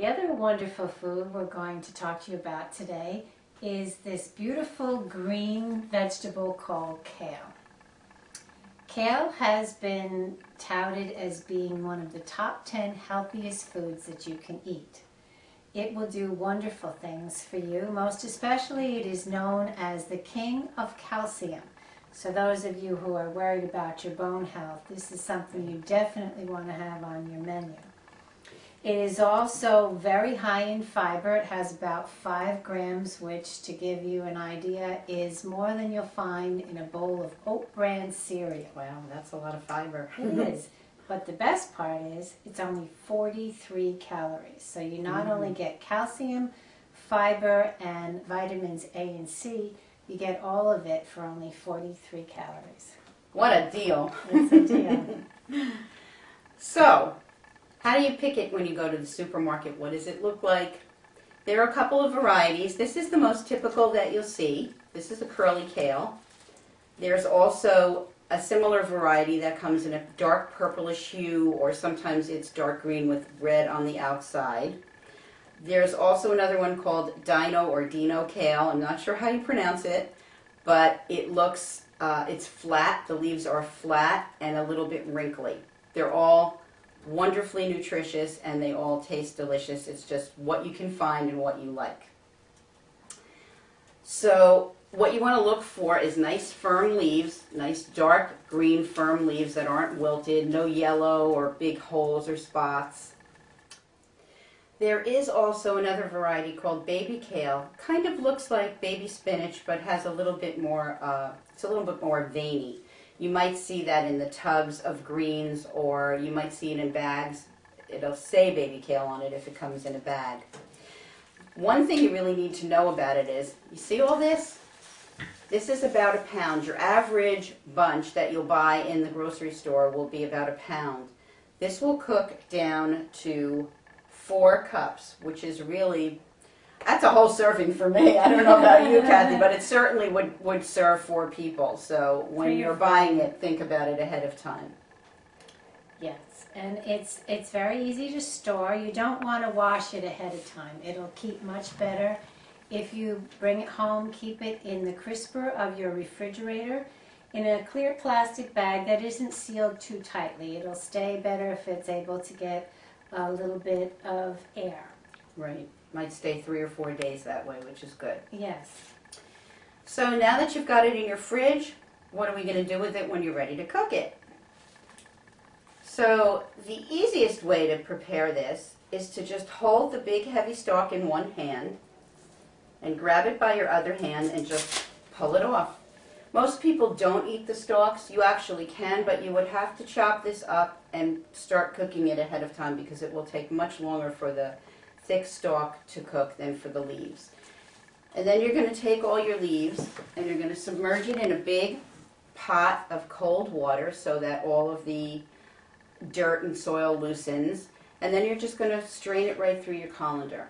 The other wonderful food we're going to talk to you about today is this beautiful green vegetable called kale. Kale has been touted as being one of the top 10 healthiest foods that you can eat. It will do wonderful things for you. Most especially, it is known as the king of calcium. So those of you who are worried about your bone health, this is something you definitely want to have on your menu. It is also very high in fiber. It has about 5 grams, which, to give you an idea, is more than you'll find in a bowl of oat bran cereal. Wow, that's a lot of fiber. It is. But the best part is it's only 43 calories. So you not only get calcium, fiber, and vitamins A and C, you get all of it for only 43 calories. What a deal. It's a deal. So, how do you pick it when you go to the supermarket? What does it look like? There are a couple of varieties. This is the most typical that you'll see. This is a curly kale. There's also a similar variety that comes in a dark purplish hue, or sometimes it's dark green with red on the outside. There's also another one called Dino or Dino kale. I'm not sure how you pronounce it, but it looks, it's flat. The leaves are flat and a little bit wrinkly. They're all wonderfully nutritious and they all taste delicious. It's just what you can find and what you like. So what you want to look for is nice firm leaves, nice dark green firm leaves that aren't wilted, no yellow or big holes or spots. There is also another variety called baby kale. Kind of looks like baby spinach, but has a little bit more, it's a little bit more veiny. You might see that in the tubs of greens, or you might see it in bags. It'll say baby kale on it if it comes in a bag. One thing you really need to know about it is, you see all this? This is about a pound. Your average bunch that you'll buy in the grocery store will be about a pound. This will cook down to 4 cups, which is really, that's a whole serving for me. I don't know about you, Kathy, but it certainly would serve 4 people. So when you're buying it, think about it ahead of time. Yes, and it's very easy to store. You don't want to wash it ahead of time. It'll keep much better. If you bring it home, keep it in the crisper of your refrigerator in a clear plastic bag that isn't sealed too tightly. It'll stay better if it's able to get a little bit of air. Right. Might stay 3 or 4 days that way, which is good. Yes. So now that you've got it in your fridge, what are we going to do with it when you're ready to cook it? So the easiest way to prepare this is to just hold the big heavy stalk in one hand and grab it by your other hand and just pull it off. Most people don't eat the stalks. You actually can, but you would have to chop this up and start cooking it ahead of time because it will take much longer for the thick stalk to cook than for the leaves. And then you're going to take all your leaves and you're going to submerge it in a big pot of cold water so that all of the dirt and soil loosens. And then you're just going to strain it right through your colander.